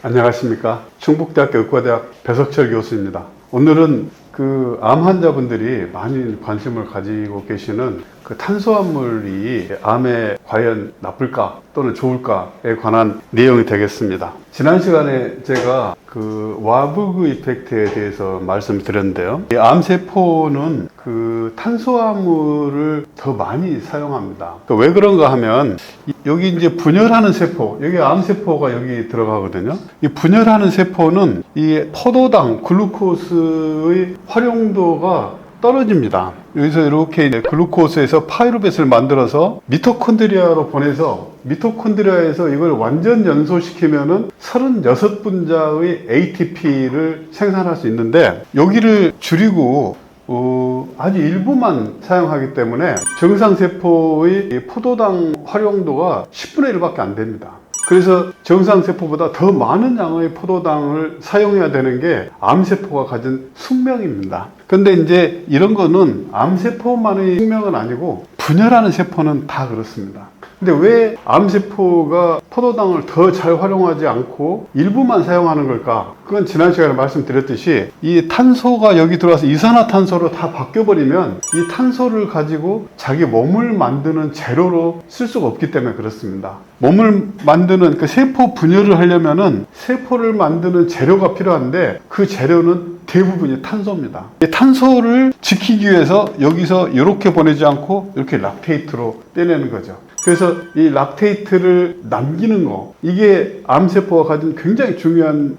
안녕하십니까. 충북대학교 의과대학 배석철 교수입니다. 오늘은 암 환자분들이 많이 관심을 가지고 계시는 탄수화물이 암에 과연 나쁠까 또는 좋을까에 관한 내용이 되겠습니다. 지난 시간에 제가 와부그 이펙트에 대해서 말씀드렸는데요. 이 암세포는 탄수화물을 더 많이 사용합니다. 왜 그런가 하면 여기 이제 분열하는 세포, 여기 암세포가 여기 들어가거든요. 이 분열하는 세포는 이 포도당, 글루코스의 활용도가 떨어집니다. 여기서 이렇게 글루코스에서 파이루벳을 만들어서 미토콘드리아로 보내서 미토콘드리아에서 이걸 완전 연소시키면은 36분자의 ATP를 생산할 수 있는데 여기를 줄이고 아주 일부만 사용하기 때문에 정상세포의 포도당 활용도가 10분의 1밖에 안 됩니다. 그래서 정상세포보다 더 많은 양의 포도당을 사용해야 되는 게 암세포가 가진 숙명입니다. 근데 이제 이런 거는 암세포만의 숙명은 아니고 분열하는 세포는 다 그렇습니다. 근데 왜 암세포가 포도당을 더 잘 활용하지 않고 일부만 사용하는 걸까? 그건 지난 시간에 말씀드렸듯이 이 탄소가 여기 들어와서 이산화탄소로 다 바뀌어버리면 이 탄소를 가지고 자기 몸을 만드는 재료로 쓸 수가 없기 때문에 그렇습니다. 몸을 만드는 세포 분열을 하려면은 세포를 만드는 재료가 필요한데 그 재료는 대부분이 탄소입니다. 이 탄소를 지키기 위해서 여기서 이렇게 보내지 않고 이렇게 락테이트로 떼내는 거죠. 그래서 이 락테이트를 남기는 거, 이게 암세포가 가진 굉장히 중요한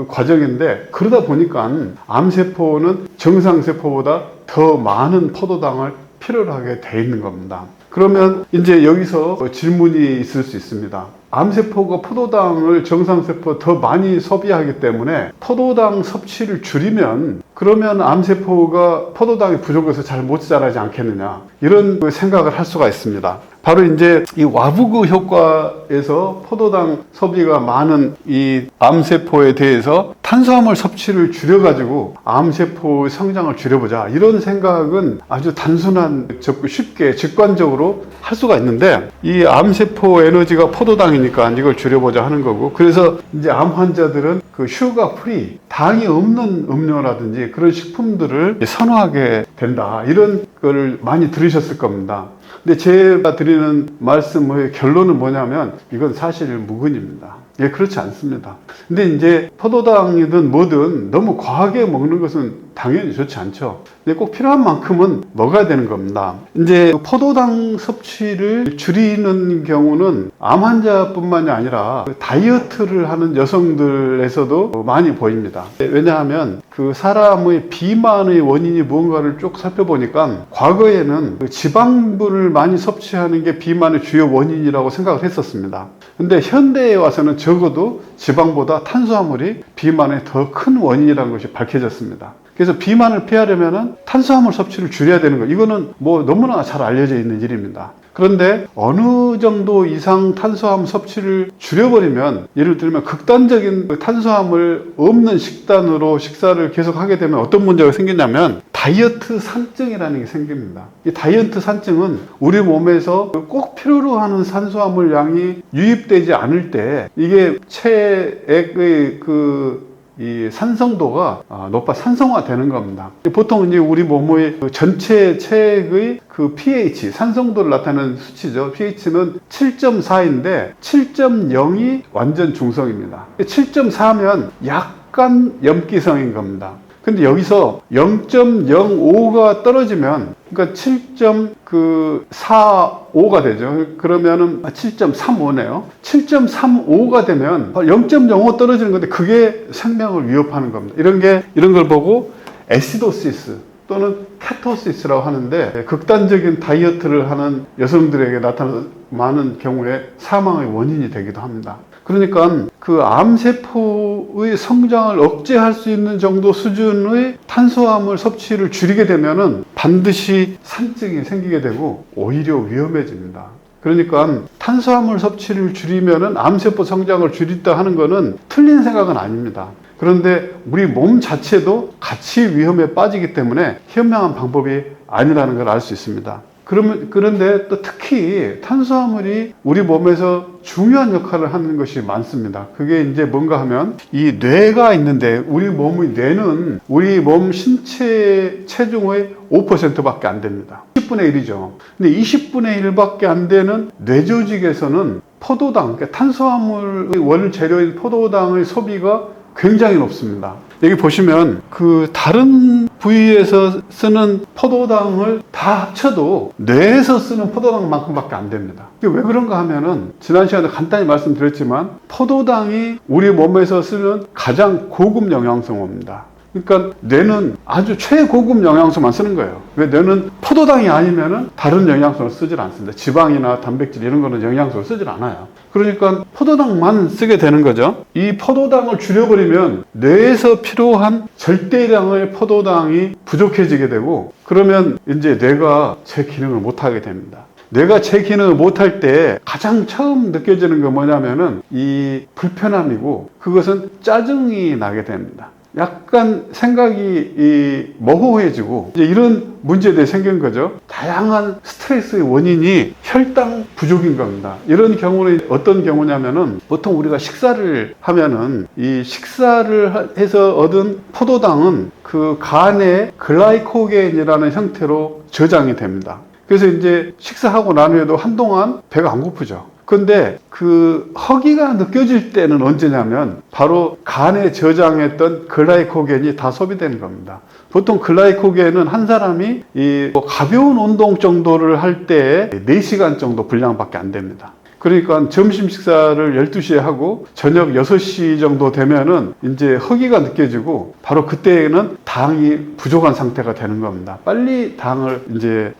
과정인데, 그러다 보니까 암세포는 정상세포보다 더 많은 포도당을 필요로 하게 돼 있는 겁니다. 그러면 이제 여기서 질문이 있을 수 있습니다. 암세포가 포도당을 정상세포 더 많이 소비하기 때문에 포도당 섭취를 줄이면 그러면 암세포가 포도당이 부족해서 잘 못 자라지 않겠느냐, 이런 생각을 할 수가 있습니다. 바로 이제 이 와부그 효과에서 포도당 소비가 많은 이 암세포에 대해서 탄수화물 섭취를 줄여가지고 암세포의 성장을 줄여보자, 이런 생각은 아주 단순한, 쉽게 직관적으로 할 수가 있는데, 이 암세포 에너지가 포도당이니까 이걸 줄여보자 하는 거고, 그래서 이제 암 환자들은 슈가 프리, 당이 없는 음료라든지 그런 식품들을 선호하게 된다, 이런 걸 많이 들으셨을 겁니다. 근데 제가 드리는 말씀의 결론은 뭐냐면 이건 사실 무근입니다. 예, 그렇지 않습니다. 근데 이제 포도당이든 뭐든 너무 과하게 먹는 것은 당연히 좋지 않죠. 근데 꼭 필요한 만큼은 먹어야 되는 겁니다. 이제 포도당 섭취를 줄이는 경우는 암 환자뿐만이 아니라 다이어트를 하는 여성들에서도 많이 보입니다. 왜냐하면 사람의 비만의 원인이 무언가를 쭉 살펴보니까 과거에는 지방분을 많이 섭취하는 게 비만의 주요 원인이라고 생각을 했었습니다. 근데 현대에 와서는 적어도 지방보다 탄수화물이 비만의 더 큰 원인이라는 것이 밝혀졌습니다. 그래서 비만을 피하려면 탄수화물 섭취를 줄여야 되는 거, 이거는 너무나 잘 알려져 있는 일입니다. 그런데 어느 정도 이상 탄수화물 섭취를 줄여버리면, 예를 들면 극단적인 탄수화물 없는 식단으로 식사를 계속 하게 되면 어떤 문제가 생기냐면 다이어트 산증이라는 게 생깁니다. 이 다이어트 산증은 우리 몸에서 꼭 필요로 하는 탄수화물 양이 유입되지 않을 때 이게 체액의 이 산성도가 높아 산성화 되는 겁니다. 보통 이제 우리 몸의 전체 체액의 pH, 산성도를 나타내는 수치죠. pH는 7.4인데 7.0이 완전 중성입니다. 7.4면 약간 염기성인 겁니다. 근데 여기서 0.05가 떨어지면, 그러니까 7.45가 되죠. 그러면은 7.35네요. 7.35가 되면 0.05 떨어지는 건데 그게 생명을 위협하는 겁니다. 이런 걸 보고 애시도시스 또는 케토시스라고 하는데, 극단적인 다이어트를 하는 여성들에게 나타나는 많은 경우에 사망의 원인이 되기도 합니다. 그러니까 암세포의 성장을 억제할 수 있는 정도 수준의 탄수화물 섭취를 줄이게 되면은 반드시 산증이 생기게 되고 오히려 위험해집니다. 그러니까 탄수화물 섭취를 줄이면은 암세포 성장을 줄인다 하는 거는 틀린 생각은 아닙니다. 그런데 우리 몸 자체도 같이 위험에 빠지기 때문에 현명한 방법이 아니라는 걸 알 수 있습니다. 그런데 또 특히 탄수화물이 우리 몸에서 중요한 역할을 하는 것이 많습니다. 그게 이제 뭔가 하면 이 뇌가 있는데 우리 몸의 뇌는 우리 몸 신체 체중의 5%밖에 안 됩니다. 10분의 1이죠. 근데 20분의 1밖에 안 되는 뇌 조직에서는 포도당, 그러니까 탄수화물의 원재료인 포도당의 소비가 굉장히 높습니다. 여기 보시면 그 다른 부위에서 쓰는 포도당을 다 합쳐도 뇌에서 쓰는 포도당만큼밖에 안 됩니다. 이게 왜 그런가 하면은 지난 시간에 간단히 말씀드렸지만 포도당이 우리 몸에서 쓰는 가장 고급 영양소입니다. 그러니까 뇌는 아주 최고급 영양소만 쓰는 거예요. 왜 뇌는 포도당이 아니면은 다른 영양소를 쓰질 않습니다. 지방이나 단백질 이런 거는 영양소를 쓰질 않아요. 그러니까 포도당만 쓰게 되는 거죠. 이 포도당을 줄여버리면 뇌에서 필요한 절대량의 포도당이 부족해지게 되고 그러면 이제 뇌가 제 기능을 못하게 됩니다. 뇌가 제 기능을 못할 때 가장 처음 느껴지는 건 뭐냐면은 이 불편함이고 그것은 짜증이 나게 됩니다. 약간 생각이 모호해지고 이제 이런 문제들이 생긴 거죠. 다양한 스트레스의 원인이 혈당 부족인 겁니다. 이런 경우는 어떤 경우냐면은 보통 우리가 식사를 하면은 이 식사를 해서 얻은 포도당은 그 간에 글라이코겐이라는 형태로 저장이 됩니다. 그래서 이제 식사하고 난 후에도 한동안 배가 안 고프죠. 근데 그 허기가 느껴질 때는 언제냐면 바로 간에 저장했던 글라이코겐이 다 소비되는 겁니다. 보통 글라이코겐은 한 사람이 이 가벼운 운동 정도를 할 때 4시간 정도 분량밖에 안 됩니다. 그러니까 점심 식사를 12시에 하고 저녁 6시 정도 되면은 이제 허기가 느껴지고 바로 그때는 당이 부족한 상태가 되는 겁니다. 빨리 당을 이제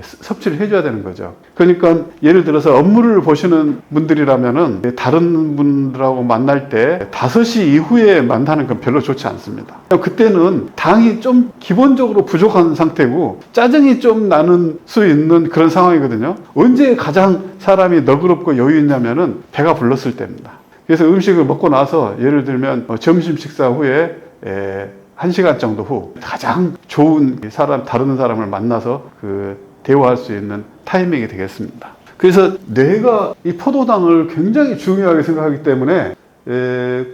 섭취를 해줘야 되는 거죠. 그러니까 예를 들어서 업무를 보시는 분들이라면은 다른 분들하고 만날 때 5시 이후에 만나는 건 별로 좋지 않습니다. 그때는 당이 좀 기본적으로 부족한 상태고 짜증이 좀 나는 수 있는 그런 상황이거든요. 언제 가장 사람이 너그럽고 여유 있냐면은 배가 불렀을 때입니다. 그래서 음식을 먹고 나서 예를 들면 점심 식사 후에 1시간 정도 후 가장 좋은 사람, 다른 사람을 만나서 대화할 수 있는 타이밍이 되겠습니다. 그래서 뇌가 이 포도당을 굉장히 중요하게 생각하기 때문에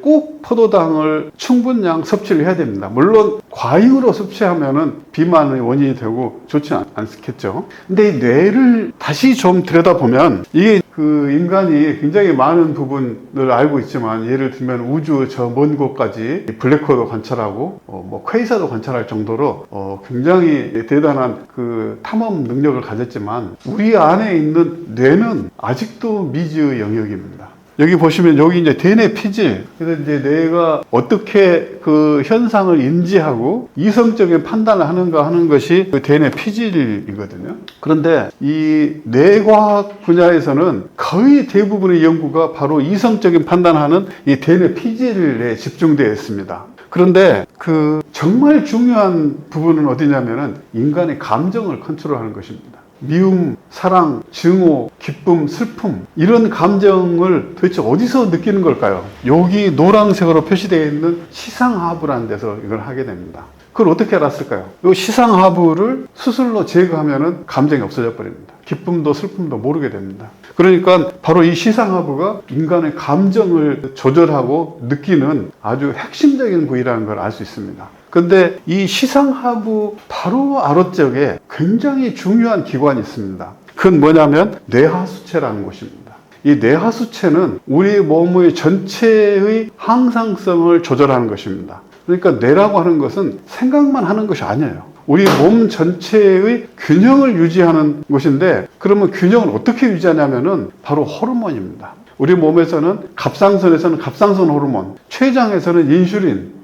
꼭 포도당을 충분량 섭취를 해야 됩니다. 물론 과잉으로 섭취하면은 비만의 원인이 되고 좋지 않겠죠. 근데 이 뇌를 다시 좀 들여다보면 이게 그 인간이 굉장히 많은 부분을 알고 있지만 예를 들면 우주 저 먼 곳까지 블랙홀도 관찰하고 뭐 퀘이사도 관찰할 정도로 굉장히 대단한 그 탐험 능력을 가졌지만 우리 안에 있는 뇌는 아직도 미지의 영역입니다. 여기 보시면 여기 이제 대뇌 피질. 그래서 이제 뇌가 어떻게 그 현상을 인지하고 이성적인 판단을 하는가 하는 것이 그 대뇌 피질이거든요. 그런데 이 뇌과학 분야에서는 거의 대부분의 연구가 바로 이성적인 판단하는 이 대뇌 피질에 집중되어 있습니다. 그런데 그 정말 중요한 부분은 어디냐면은 인간의 감정을 컨트롤하는 것입니다. 미움, 사랑, 증오, 기쁨, 슬픔 이런 감정을 도대체 어디서 느끼는 걸까요? 여기 노란색으로 표시되어 있는 시상하부라는 데서 이걸 하게 됩니다. 그걸 어떻게 알았을까요? 이 시상하부를 수술로 제거하면 감정이 없어져 버립니다. 기쁨도 슬픔도 모르게 됩니다. 그러니까 바로 이 시상하부가 인간의 감정을 조절하고 느끼는 아주 핵심적인 부위라는 걸 알 수 있습니다. 근데 이 시상하부 바로 아래쪽에 굉장히 중요한 기관이 있습니다. 그건 뭐냐면 뇌하수체라는 곳입니다. 이 뇌하수체는 우리 몸의 전체의 항상성을 조절하는 것입니다. 그러니까 뇌라고 하는 것은 생각만 하는 것이 아니에요. 우리 몸 전체의 균형을 유지하는 곳인데 그러면 균형을 어떻게 유지하냐면은 바로 호르몬입니다. 우리 몸에서는 갑상선에서는 갑상선 호르몬, 췌장에서는 인슐린,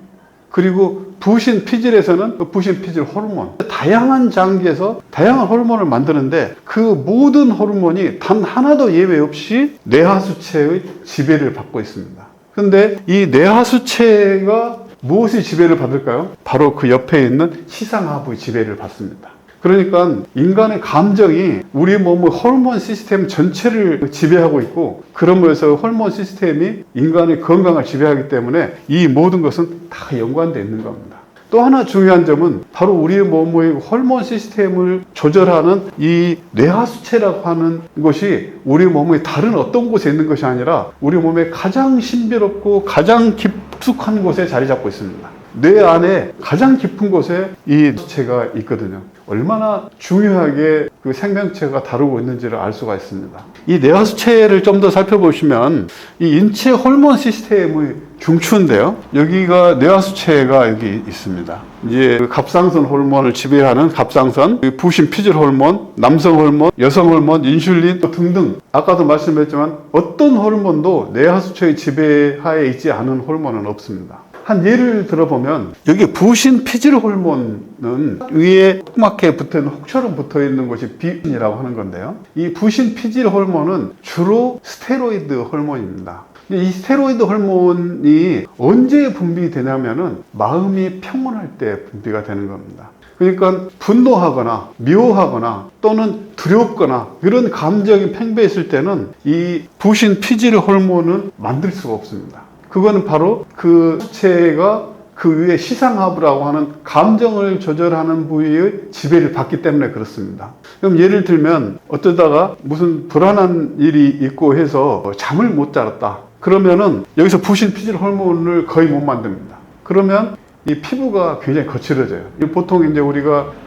그리고 부신 피질에서는 부신 피질 호르몬. 다양한 장기에서 다양한 호르몬을 만드는데 그 모든 호르몬이 단 하나도 예외 없이 뇌하수체의 지배를 받고 있습니다. 그런데 이 뇌하수체가 무엇이 지배를 받을까요? 바로 그 옆에 있는 시상하부의 지배를 받습니다. 그러니까 인간의 감정이 우리 몸의 호르몬 시스템 전체를 지배하고 있고 그러면서 호르몬 시스템이 인간의 건강을 지배하기 때문에 이 모든 것은 다 연관되어 있는 겁니다. 또 하나 중요한 점은 바로 우리의 몸의 호르몬 시스템을 조절하는 이 뇌하수체라고 하는 것이 우리 몸의 다른 어떤 곳에 있는 것이 아니라 우리 몸의 가장 신비롭고 가장 깊숙한 곳에 자리 잡고 있습니다. 뇌 안에 가장 깊은 곳에 이 수체가 있거든요. 얼마나 중요하게 그 생명체가 다루고 있는지를 알 수가 있습니다. 이 뇌하수체를 좀 더 살펴보시면 이 인체 호르몬 시스템의 중추인데요. 여기가 뇌하수체가 여기 있습니다. 이제 그 갑상선 호르몬을 지배하는 갑상선, 부신 피질 호르몬, 남성 호르몬, 여성 호르몬, 인슐린 등등. 아까도 말씀드렸지만 어떤 호르몬도 뇌하수체의 지배하에 있지 않은 호르몬은 없습니다. 한 예를 들어보면 여기 부신 피질 호르몬은 위에 조그맣게 붙어있는 혹처럼 붙어있는 것이 비인이라고 하는 건데요. 이 부신 피질 호르몬은 주로 스테로이드 호르몬입니다. 이 스테로이드 호르몬이 언제 분비되냐면은 마음이 평온할 때 분비가 되는 겁니다. 그러니까 분노하거나 미워하거나 또는 두렵거나 이런 감정이 팽배했을 때는 이 부신 피질 호르몬은 만들 수가 없습니다. 그거는 바로 그 수체가 그 위에 시상하부라고 하는 감정을 조절하는 부위의 지배를 받기 때문에 그렇습니다. 그럼 예를 들면 어쩌다가 무슨 불안한 일이 있고 해서 잠을 못 잤다. 그러면은 여기서 부신 피질 호르몬을 거의 못 만듭니다. 그러면 이 피부가 굉장히 거칠어져요. 보통 이제 우리가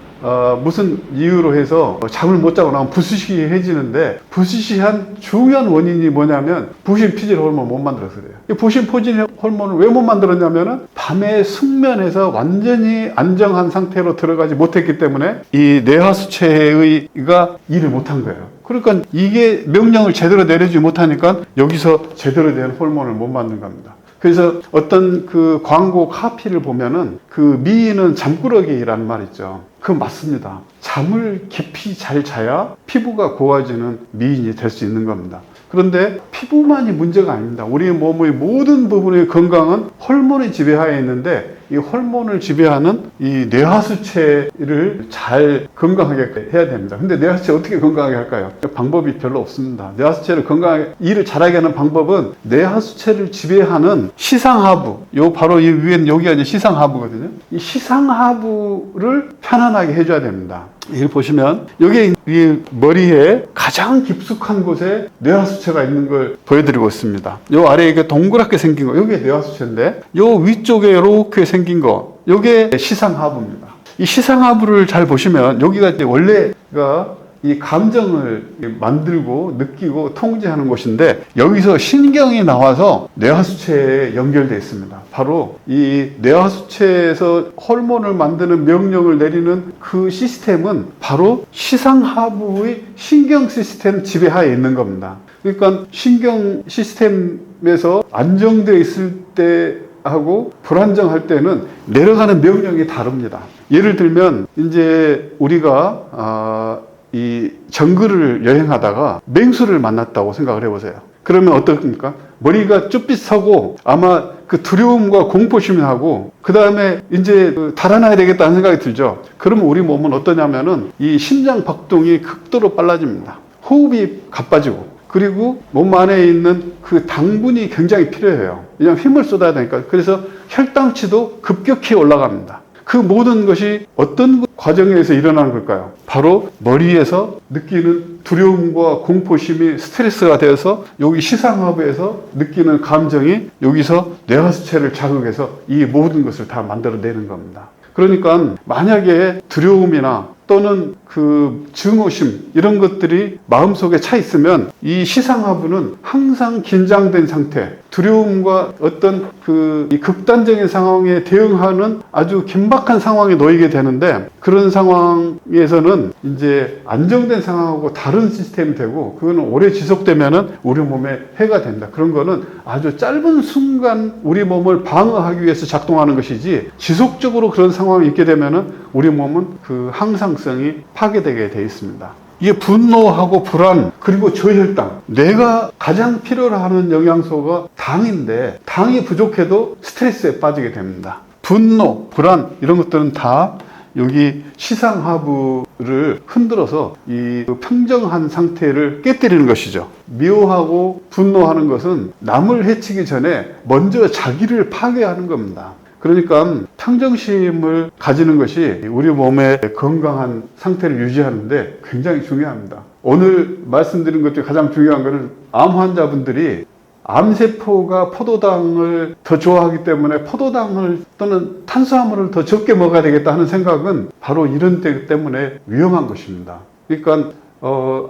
무슨 이유로 해서 잠을 못 자고 나면 부스시해지는데 부스시한 중요한 원인이 뭐냐면 부신 피질 호르몬 못 만들어서 그래요. 이 부신 피질 호르몬을 왜 못 만들었냐면은 밤에 숙면해서 완전히 안정한 상태로 들어가지 못했기 때문에 이 뇌하수체가 일을 못한 거예요. 그러니까 이게 명령을 제대로 내리지 못하니까 여기서 제대로 된 호르몬을 못 만든 겁니다. 그래서 어떤 그 광고 카피를 보면은 그 미인은 잠꾸러기라는 말 있죠. 그거 맞습니다. 잠을 깊이 잘 자야 피부가 고와지는 미인이 될 수 있는 겁니다. 그런데 피부만이 문제가 아닙니다. 우리 몸의 모든 부분의 건강은 호르몬의 지배하에 있는데 이 호르몬을 지배하는 이 뇌하수체를 잘 건강하게 해야 됩니다. 근데 뇌하수체 어떻게 건강하게 할까요? 방법이 별로 없습니다. 뇌하수체를 건강하게 일을 잘하게 하는 방법은 뇌하수체를 지배하는 시상하부, 요 바로 이 위엔 여기가 이제 시상하부거든요. 이 시상하부를 편안하게 해줘야 됩니다. 여기 보시면 여기 이 머리에 가장 깊숙한 곳에 뇌하수체가 있는 걸 보여드리고 있습니다. 요 아래에 이게 동그랗게 생긴 거, 여기 뇌하수체인데 요 위쪽에 이렇게 생긴 거, 요게 시상하부입니다. 이 시상하부를 잘 보시면 여기가 이제 원래가 이 감정을 만들고 느끼고 통제하는 곳인데 여기서 신경이 나와서 뇌하수체에 연결되어 있습니다. 바로 이 뇌하수체에서 호르몬을 만드는 명령을 내리는 그 시스템은 바로 시상하부의 신경 시스템 지배하에 있는 겁니다. 그러니까 신경 시스템에서 안정되어 있을 때 하고 불안정할 때는 내려가는 명령이 다릅니다. 예를 들면 이제 우리가 이 정글을 여행하다가 맹수를 만났다고 생각을 해보세요. 그러면 어떻습니까? 머리가 쭈삣 서고 아마 그 두려움과 공포심이 하고 그 다음에 이제 달아나야 되겠다는 생각이 들죠. 그러면 우리 몸은 어떠냐면은 이 심장 박동이 극도로 빨라집니다. 호흡이 가빠지고 그리고 몸 안에 있는 그 당분이 굉장히 필요해요. 왜냐하면 힘을 쏟아야 되니까. 그래서 혈당치도 급격히 올라갑니다. 그 모든 것이 어떤 과정에서 일어나는 걸까요? 바로 머리에서 느끼는 두려움과 공포심이 스트레스가 되어서 여기 시상하부에서 느끼는 감정이 여기서 뇌하수체를 자극해서 이 모든 것을 다 만들어내는 겁니다. 그러니까 만약에 두려움이나 또는 그 증오심 이런 것들이 마음속에 차 있으면 이 시상하부는 항상 긴장된 상태, 두려움과 어떤 그 극단적인 상황에 대응하는 아주 긴박한 상황에 놓이게 되는데 그런 상황에서는 이제 안정된 상황하고 다른 시스템이 되고 그거는 오래 지속되면은 우리 몸에 해가 된다. 그런 거는 아주 짧은 순간 우리 몸을 방어하기 위해서 작동하는 것이지 지속적으로 그런 상황이 있게 되면은 우리 몸은 그 항상성이 파괴되게 돼 있습니다. 이게 분노하고 불안 그리고 저혈당, 뇌가 가장 필요로 하는 영양소가 당인데 당이 부족해도 스트레스에 빠지게 됩니다. 분노, 불안 이런 것들은 다 여기 시상하부를 흔들어서 이 평정한 상태를 깨뜨리는 것이죠. 미워하고 분노하는 것은 남을 해치기 전에 먼저 자기를 파괴하는 겁니다. 그러니까 평정심을 가지는 것이 우리 몸의 건강한 상태를 유지하는데 굉장히 중요합니다. 오늘 말씀드린 것 중에 가장 중요한 것은 암 환자분들이 암세포가 포도당을 더 좋아하기 때문에 포도당을 또는 탄수화물을 더 적게 먹어야 되겠다 하는 생각은 바로 이런 때 때문에 위험한 것입니다. 그러니까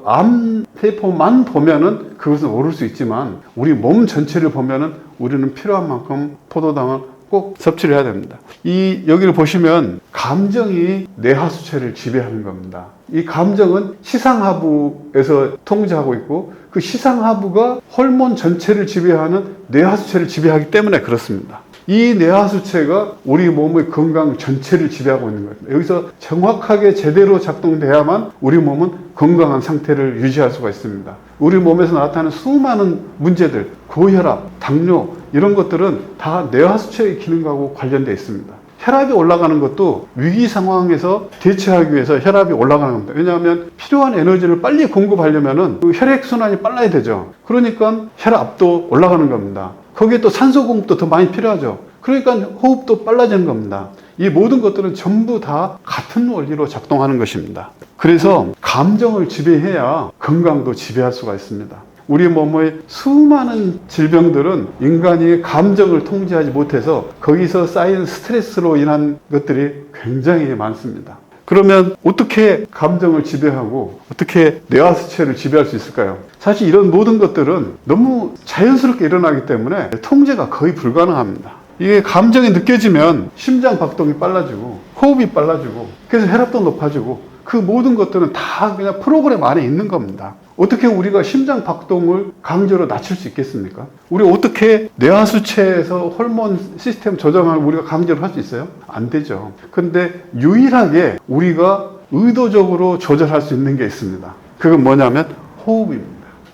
암세포만 보면은 그것은 오를 수 있지만 우리 몸 전체를 보면은 우리는 필요한 만큼 포도당을 꼭 섭취를 해야 됩니다. 여기를 보시면 감정이 뇌하수체를 지배하는 겁니다. 이 감정은 시상하부에서 통제하고 있고 그 시상하부가 호르몬 전체를 지배하는 뇌하수체를 지배하기 때문에 그렇습니다. 이 뇌하수체가 우리 몸의 건강 전체를 지배하고 있는 거예요. 여기서 정확하게 제대로 작동돼야만 우리 몸은 건강한 상태를 유지할 수가 있습니다. 우리 몸에서 나타나는 수많은 문제들, 고혈압, 당뇨 이런 것들은 다 뇌하수체의 기능하고 관련되어 있습니다. 혈압이 올라가는 것도 위기 상황에서 대처하기 위해서 혈압이 올라가는 겁니다. 왜냐하면 필요한 에너지를 빨리 공급하려면 그 혈액순환이 빨라야 되죠. 그러니까 혈압도 올라가는 겁니다. 거기에 또 산소 공급도 더 많이 필요하죠. 그러니까 호흡도 빨라지는 겁니다. 이 모든 것들은 전부 다 같은 원리로 작동하는 것입니다. 그래서 감정을 지배해야 건강도 지배할 수가 있습니다. 우리 몸의 수많은 질병들은 인간이 감정을 통제하지 못해서 거기서 쌓인 스트레스로 인한 것들이 굉장히 많습니다. 그러면 어떻게 감정을 지배하고 어떻게 뇌하수체를 지배할 수 있을까요? 사실 이런 모든 것들은 너무 자연스럽게 일어나기 때문에 통제가 거의 불가능합니다. 이게 감정이 느껴지면 심장 박동이 빨라지고 호흡이 빨라지고 그래서 혈압도 높아지고 그 모든 것들은 다 그냥 프로그램 안에 있는 겁니다. 어떻게 우리가 심장 박동을 강제로 낮출 수 있겠습니까? 우리 어떻게 뇌하수체에서 호르몬 시스템 조정을 우리가 강제로 할 수 있어요? 안 되죠. 근데 유일하게 우리가 의도적으로 조절할 수 있는 게 있습니다. 그건 뭐냐면 호흡입니다.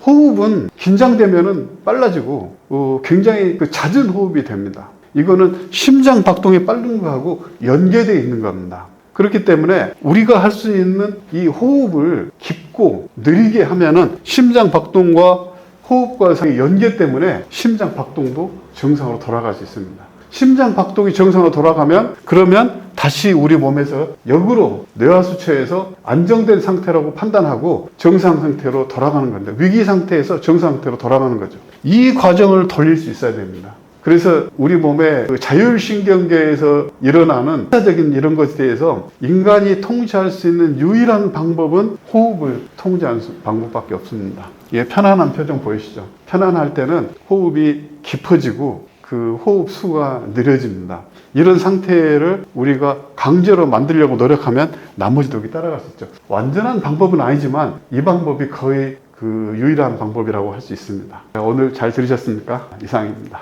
호흡은 긴장되면은 빨라지고 굉장히 잦은 호흡이 됩니다. 이거는 심장 박동이 빠른 거하고 연계되어 있는 겁니다. 그렇기 때문에 우리가 할 수 있는 이 호흡을 깊고 느리게 하면은 심장 박동과 호흡과 사이 연계 때문에 심장 박동도 정상으로 돌아갈 수 있습니다. 심장 박동이 정상으로 돌아가면 그러면 다시 우리 몸에서 역으로 뇌하수체에서 안정된 상태라고 판단하고 정상 상태로 돌아가는 건데 위기 상태에서 정상 상태로 돌아가는 거죠. 이 과정을 돌릴 수 있어야 됩니다. 그래서 우리 몸의 자율신경계에서 일어나는 사적인 이런 것에 대해서 인간이 통제할 수 있는 유일한 방법은 호흡을 통제하는 방법밖에 없습니다. 예, 편안한 표정 보이시죠? 편안할 때는 호흡이 깊어지고 그 호흡 수가 느려집니다. 이런 상태를 우리가 강제로 만들려고 노력하면 나머지도 여기 따라갈 수 있죠. 완전한 방법은 아니지만 이 방법이 거의 유일한 방법이라고 할 수 있습니다. 오늘 잘 들으셨습니까? 이상입니다.